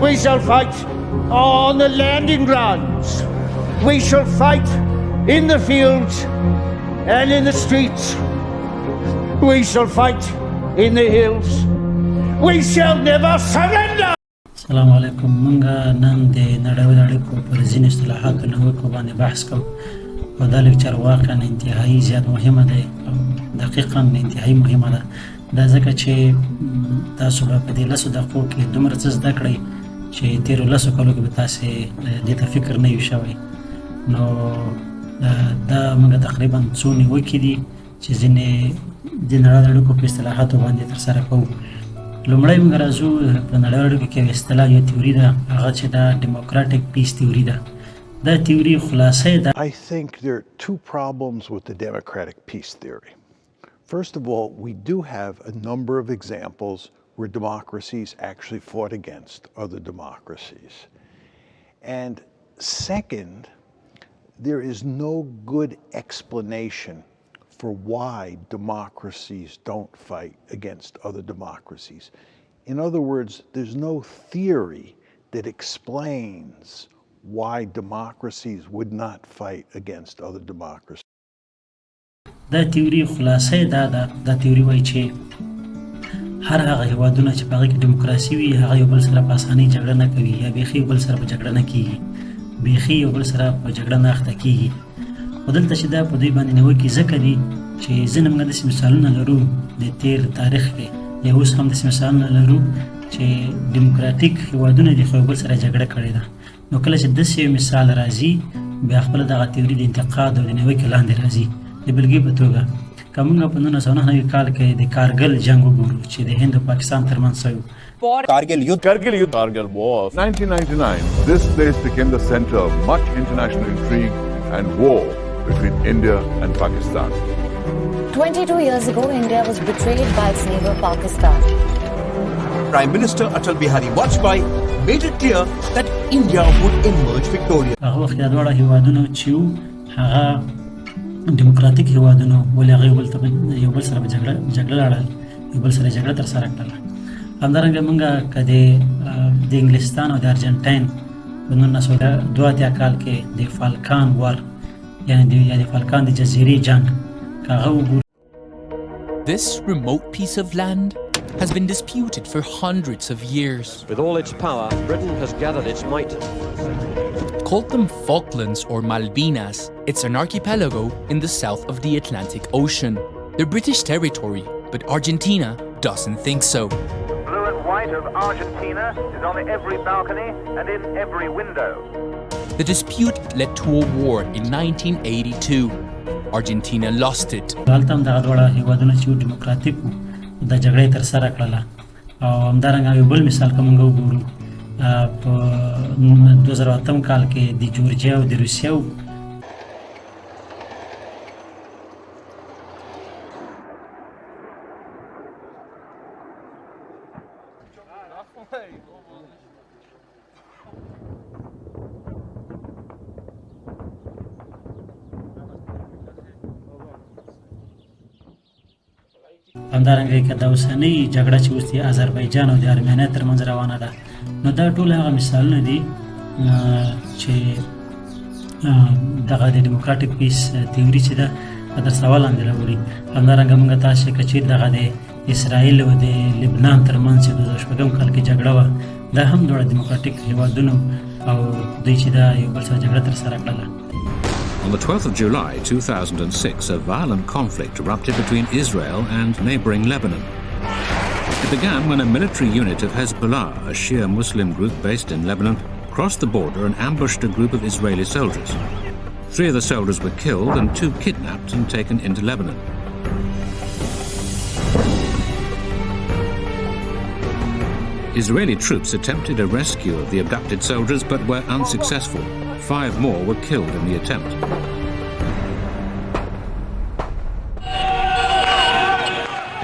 We shall fight on the landing grounds. We shall fight in the fields and in the streets. We shall fight in the hills. We shall never surrender. السلام علیکم. مونږ نن د نړیوالو اړیکو پر ځینو اصطلاحاتو نیوکو باندې بحث کوو او دا لیکچر واقعا انتهایی زیات مهمه ده او دقیقا انتهایی مهمه ده. دا ځکه چې تاسو به په دې لسو دقیقو کې دومره څه زده کړئ چې تېرو لسو کالو کې به تاسې دې ته فکر نه وي شوی. نو دا موږ تقریبا څو نیوکې دي چې ځینې د نړیوالو اړیکو په اصطلاحاتو باندې ترسره کوو. لومړی موږ راځو په نړیوالو اړیکو کې یوه اصطلاح یا تیوري ده، هغه چې دا ډیموکراټیک پیس تیوري ده. دا تیوري خلاصه ده. I think there are two problems with the democratic peace theory. First of all, we do have a number of examples where democracies actually fought against other democracies. And second, there is no good explanation for why democracies don't fight against other democracies. In other words, there's no theory that explains why democracies would not fight against other democracies. دا تیوري خلاصه دا تیوري وایي چې هر هغه هیوادونه چې په هغه کې ډیموکراسي وي هغه یو بل سره په اسانۍ جګړه نه کوي یا بیخي یو بل سره په جګړه نه کیږي، بیخي یو بل سره په جګړه نه اخته کیږي. خو دلته چې دا په دوی باندې نیوکې ځکه دي چې ځینې موږ داسې مثالونه لرو د تېر تاریخ کې یا اوس هم داسې مثالونه لرو چې ډیموکراتیک هیوادونه دي خو یو بل سره جګړه کړې ده. نو کله چې داسې یو مثال راځي بیا خپله دغه تیوري د انتقاد او د نیوکې لاندې راځي. د بېلګې په توګه که موږ په 1999 کال کې د کارګل جنګ وګورو چې د هند او پاکستان ترمنځ شوی Kargil War of 1999. This place became the center of much international intrigue and war between India and Pakistan. 22 years ago, India was betrayed by its neighbor Pakistan. Prime Minister Atal Bihari Vajpayee made it clear that India would emerge victorious. هغه وخت دا دواړه هیوادونه چې هغه ډیموکراتیک هیوادونه ولې هغه یو بل سره جګړه لړل، یو بل سره جګړه ترسره کړله. همدارنګه موږ که د انګلستان او د ارجنټاین په 1982 کال کې د فالکان وار یعنې د فالکان د جزیرې جنګ که هغه وګورو. This remote piece of land has been disputed for hundreds of years. With all its power, Britain has gathered its might. Called them Falklands or Malvinas, it's an archipelago in the south of the Atlantic Ocean. They're British territory, but Argentina doesn't think so. Blue and white of Argentina is on every balcony and in every window. The dispute led to a war in 1982. Argentina lost it. هلته هم دغه دواړه هیوادونه چې ډیموکراتیک وو د جګړې ترسره کړله. او همدارنګه یو بل مثال که موږ وګورو په 2008 کال کې د جورجیا او د روسیې همدارنګه که دا اوسنۍ جګړه چې اوس د آذربایجان او د ارمنیا ترمنځ روانه ده، نو دا ټول هغه مثالونه دي چې دغه د ډیموکراټیک پیس تیوري چې ده په درسول لاندې راوړي. همدارنګه موږ تاسې که چېرې دغه د اسرائیل او د لبنان ترمنځ چې 2006 کال کې جګړه وه، دا هم دواړه ډیموکراټیک هیوادونه او دوی چې دا یو بل سره جګړه ترسره کړله. On the 12th of July 2006, a violent conflict erupted between Israel and neighboring Lebanon. It began when a military unit of Hezbollah, a Shia Muslim group based in Lebanon, crossed the border and ambushed a group of Israeli soldiers. 3 of the soldiers were killed and 2 kidnapped and taken into Lebanon. Israeli troops attempted a rescue of the abducted soldiers but were unsuccessful. 5 more were killed in the attempt.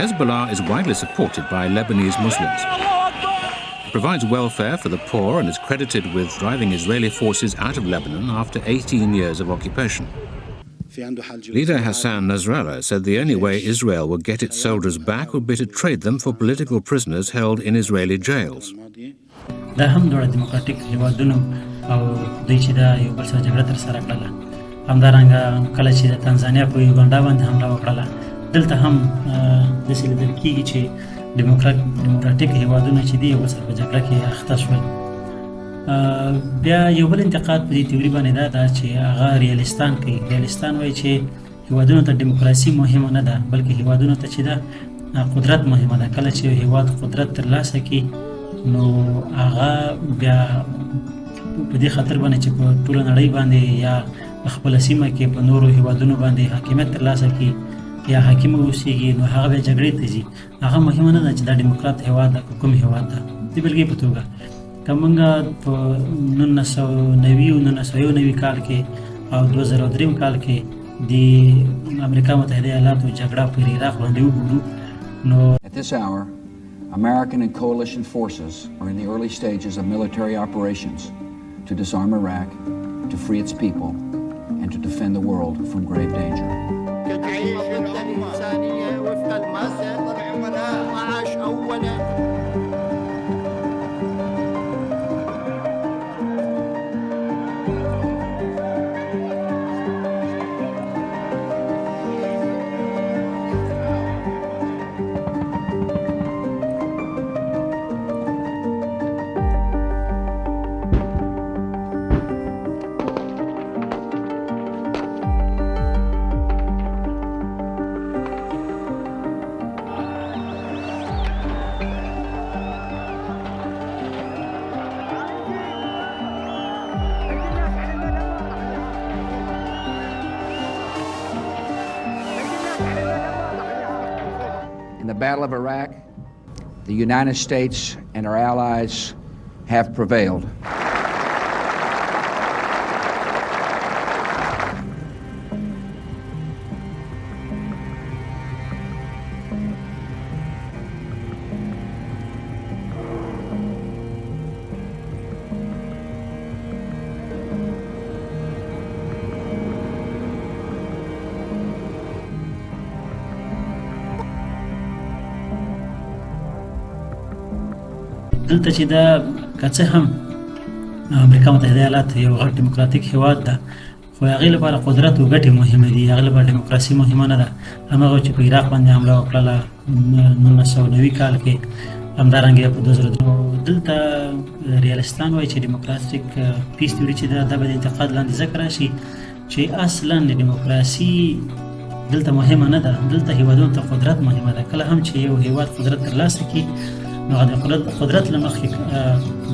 Hezbollah is widely supported by Lebanese Muslims. It provides welfare for the poor and is credited with driving Israeli forces out of Lebanon after 18 years of occupation. Leader Hassan Nasrallah said the only way Israel would get its soldiers back would be to trade them for political prisoners held in Israeli jails. دا هم دوړه دیموکراتیک هیوادونو او دوی چې دا یو بل سره جګړه ترسره کړله. همدارنګه کله چې د تنزانیا په یوګانډا باندې حمله وکړله، دلته هم داسې لیدل کېږي چې دیموکراتیک هیوادونه چې دي یو بل سره په جګړه کې اخته شول. بیا یو بل انتقاد په دې تیوري باندې دا ده چې هغه ریالیستان کوي. ریالیستان وایي چې هیوادونو ته دیموکراسي مهمه نه ده، بلکې هیوادونو ته چې ده قدرت مهمه ده. کله چې هیواد قدرت ترلاسه کړي نو هغه بیا په دې خاطر باندې چې په ټوله نړۍ باندې یا خپله سیمه کې په نورو هیوادونو باندې حاکمیت ترلاسه کړي یا حاکم اوسېږي، نو هغه بیا جګړې ته ځي. هغه مهمه نه ده چې دا دیموکرات هیواد ده که کوم هیواد ده. د بېلګې په توګه که موږ په 1990 کال کې او 2003 کال کې د امریکا متحده ایالاتو جګړه پر عراق باندې وګورو نو At this hour, American and coalition forces are in the early stages of military operations to disarm Iraq, to free its people, and to defend the world from grave danger. In the Battle of Iraq, the United States and our allies have prevailed. دلته چې دا که څه هم امریکا متحده ایالات یو غټ دیموکراتیک هیواد ده، خو هغې لپاره قدرت او ګټې مهمه دي. هغې لپاره دیموکراسي مهمه نه ده. هماغه چې په عراق باندې حمله وکړله 1990 کال کې، همدارنګه په 2002 دلته ریالیستان وایي چې دیموکراتیک پیس تیوري چې دا به د انتقاد لاندې ځکه راشي چې اصلا دیموکراسي دلته مهمه نه ده. دلته هیوادونو ته قدرت مهمه ده. کله هم چې یو هیواد قدرت ترلاسه کړي نو د قدرت له مخې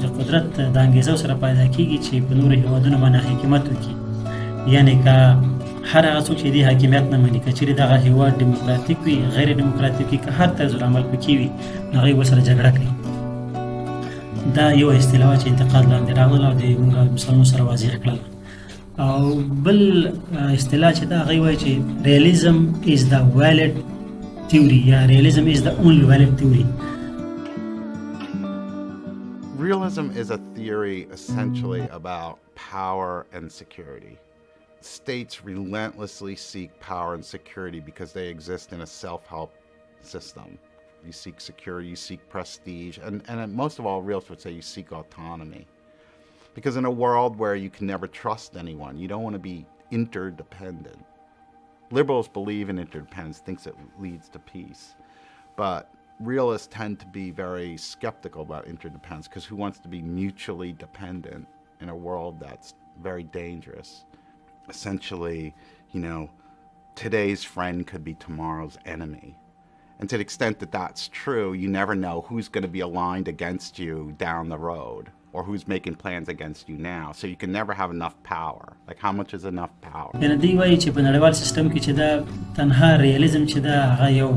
د قدرت د انګېزو سره پیدا کېږي چې په نورو هیوادونو باندې حاکمیت وکړي. یعنې که هر هغه څوک چې دې حاکمیت نه مني، که چېرې دغه هیواد دیموکراتیک وي، غیر دیموکراتیک وي، که هر طرز العمل پکې وي، نو هغوی ورسره جګړه کوي. دا یو اصطلاح چې انتقاد لاندې راغله او د موږ مثالونو سره واضح کړله. او بل اصطلاح چې دا هغوی وایي چې ریالیزم از د valid theory یا ریالیزم از د only valid theory. Realism is a theory essentially about power and security. States relentlessly seek power and security because they exist in a self-help system. You seek security, you seek prestige, and most of all, realists would say you seek autonomy. Because in a world where you can never trust anyone, you don't want to be interdependent. Liberals believe in interdependence, thinks it leads to peace. But realists tend to be very skeptical about interdependence because who wants to be mutually dependent in a world that's very dangerous? Essentially, you know, today's friend could be tomorrow's enemy. And to the extent that that's true, you never know who's going to be aligned against you down the road or who's making plans against you now. So you can never have enough power. Like how much is enough power? یعنې دوی وایي چې په نړیوال سیستم کې چې دا تنها ریالیزم چې دا هغه یو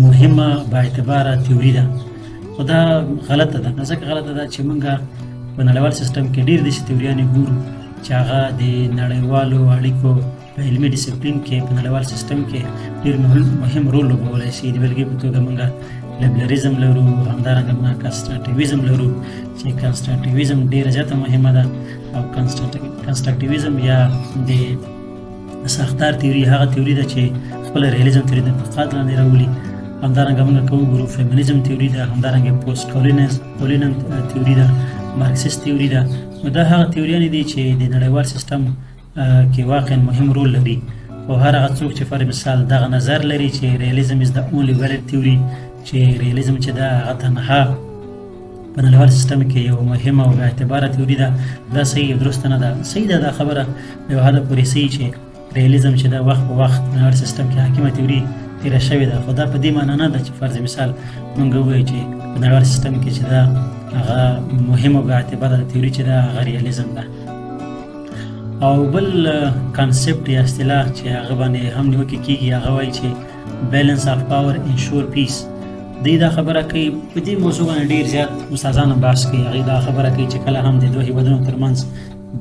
مهمه با اعتباره تیوري ده، خو دا غلطه ده. ځکه غلطه ده چې موږ په نړیوال سیستم کې ډېر داسې تیوریانې ګورو چې هغه د نړیوالو اړیکو په علمي ډیسپلین کې په نړیوال سیستم کې ډېر مهم رول لوبولی شي. د بېلګې په توګه موږ لیبرلیزم لرو، همدارنګه موږ کنسټرکټیویزم لرو چې کنسټرکټیویزم ډېره زیاته مهمه ده، او کنسټرکټیویزم یا د ساختار تیوري هغه تیوري ده چې خپله ریالیزم تیوري د انتقاد لاندې راولي. همدارنګه موږ که وګورو فیمینیزم تیوري ده، همدارنګه پوسټ کولینن تیوري ده، مارکسیست تیوري ده. نو دا هغه تیوریانې دي چې د نړیوال سیستم کې واقعا مهم رول لري. او هر هغه څوک چې فر مثال دغه نظر لري چې ریالیزم از د اونلی ویلډ تیوري، چې ریالیزم چې دا هغه تنها په نړیوال سیستم کې یو مهمه او اعتباره تیوري ده، دا صحیح درسته نه ده. صحیح ده دا خبره یو حد پورې صحیح چې ریالیزم چې دا وخت په وخت په نړیوال سیستم کې حاکمه تیوري تیره شوې ده، خو دا په دې معنی نه ده چې فرض مثال موږ ووایو چې په نړیوال سیستم کې چې دا هغه مهمه او اعتباره تیوري چې دا هغه ریالیزم ده. او بل کانسپټ یا اصطلاح چې هغه باندې هم نیوکې کېږي، هغه وایي چې بیلنس آف پاور انشور پیس. دوی دا خبره کوي، په دې موضوع باندې ډېر زیات استادان هم بحث کوي. هغوی دا خبره کوي چې کله هم د دوه هېوادونو ترمنځ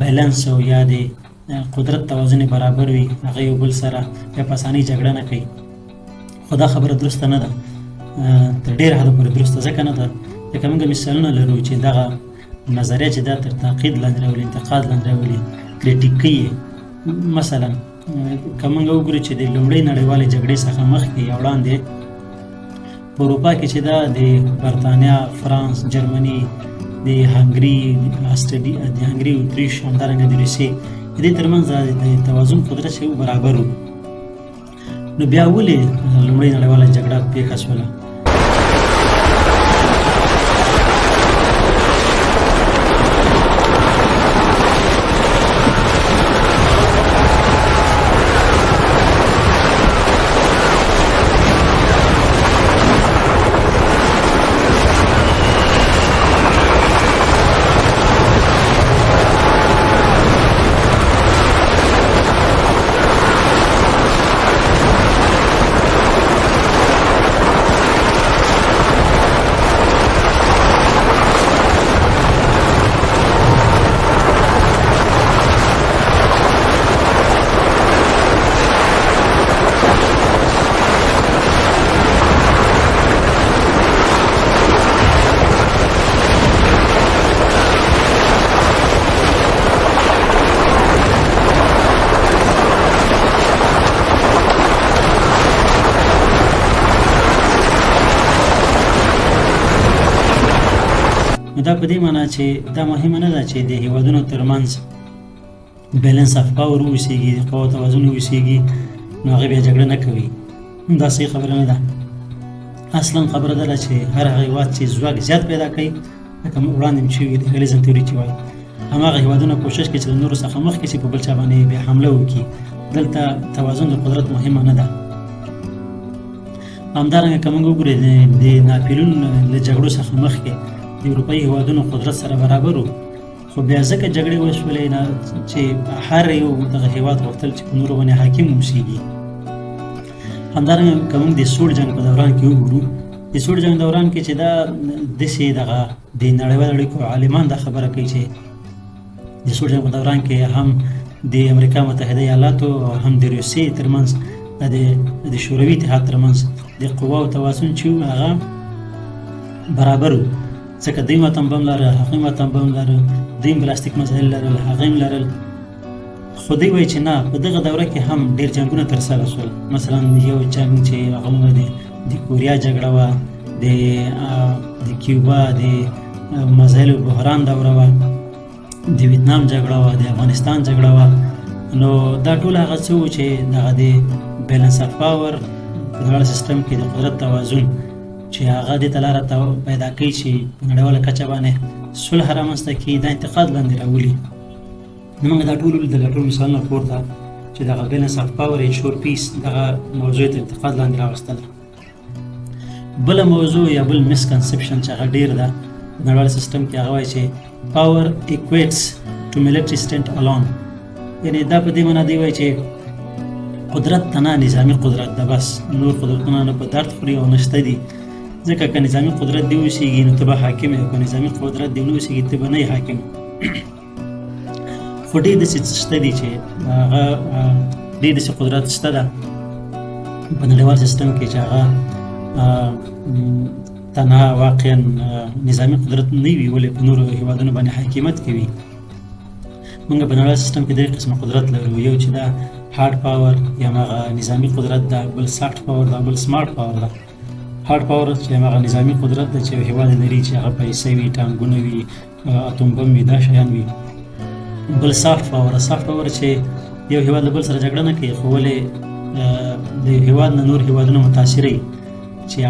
بیلنس او یا د قدرت توازن برابر وي، هغه یو بل سره په اسانۍ جګړه نه کوي. خو دا خبره درسته نه ده، تر ډېره حده پورې درسته ځکه نه ده لکه موږ مثالونه لرو چې دغه نظریه چې دا تر تنقید لاندې راولي، انتقاد لاندې راولي، کریټیک کوي. مثلا که موږ وګورو چې د لومړۍ نړیوالې جګړې څخه مخکې یا وړاندې په اروپا کې چې دا د برطانیا، فرانس، جرمني، د هنګري، د هنګري، اتریش، همدارنګه د روسیې د دې ترمنځ د توازن قدرت چې برابر و. نو بیا ولې لومړۍ نړیواله جګړه پیښه شوله؟ دا په دې معنی چې دا مهمه نه ده چې د هېوادونو ترمنځ بیلنس آف پاور واوسېږي، د قوه توازن واوسېږي، نو هغې بیا جګړه نه کوي. دا صحیح خبره نه ده. اصلا خبره دا ده چې هر هغه هېواد چې ځواک زیات پیدا کوي، لکه وړاندې مې چې ویل ریالیزم تیوري چې وایي، هماغه هېوادونه کوشش کوي چې له نورو څخه مخکې چې په بل چا باندې بیا حمله وکړي. دلته توازن د قدرت مهمه نه ده. همدارنګه که موږ وګورو د ناپلیون له جګړو څخه مخکې د اروپایي هېوادونو قدرت سره برابر و، خو بیا ځکه جګړې وشولې نه چې هر یو دغه هېواد غوښتل چې په نورو باندې حاکم اوسېږي. همدارنګه که موږ د سوړ جنګ په دوران کې وګورو، د سوړ جنګ دوران کې چې دا داسې دغه د نړیوالو اړیکو عالمان دا خبره کوي چې د سوړ جنګ په دوران کې هم د امریکا متحده ایالاتو او هم د روسیې ترمنځ د شوروي اتحاد ترمنځ د قواو توازن چې هغه برابر و، ځکه دوی ماته هم بم لرل، هغوی ماته هم بم لرل، دوی هم پلاستیک مسایل لرل، هغوی هم لرل. خو دوی وایي چې نه، په دغه دوره کې هم ډېر جنګونه ترسره شول. مثلا یو جنګ چې هغه د کوریا جګړه وه، د کیوبا د مسایلو بحران دوره وه، د ویتنام جګړه وه، د افغانستان جګړه وه. نو دا ټول هغه څه وو چې دغه د بیلنس آف پاور په نړیوال سیستم کې د قدرت توازن چې هغه دې ته لاره پیدا کوي چې په نړیواله کچه باندې صلح رامنځته کړي، دا انتقاد لاندې راولي. نو موږ دا ټول ولیدل، ټول مثالونه پورته چې دغه بیلنس آف پاور انشور پیس دغه موضوع ته انتقاد لاندې راوستله. بله موضوع یا بل مسکنسپشن چې هغه ډېر ده په نړیوال سیستم کې، هغه وایي چې پاور ایکویټس ټو ملټري سټنټ الون. یعنې دا په دې معنا دی وایي چې قدرت تنها نظامي قدرت ده، بس نور قدرتونه نه په درد خوري او نشته دي. ځکه که نظامي قدرت دی اوسېږي نو ته به حاکم یې، که نظامي قدرت دی ونه اوسېږي ته به نه یې حاکم. خو ډېر داسې شته دي چې هغه ډېر داسې قدرت شته ده په نړیوال سیستم کې چې هغه تنها واقعا نظامي قدرت نه وي، ولې په نورو هېوادونو باندې حاکمیت کوي. موږ په نړیوال سیستم کې درې قسمه قدرت لرو، یو چې دا هارډ پاور یا هغه نظامي قدرت ده، بل سافټ پاور ده، بل سمارټ پاور ده. هارد پاور چې هغه نظامی قدرت د چې هیواد لري چې هغه پیسې وي ټانګونه وي اتوم بم وي دا شیان وي بل سافت پاور چې یو هیواد له بل سره جګړه نه کوي خو ولې د هیواد نه نور هیوادونه متاثر وي چې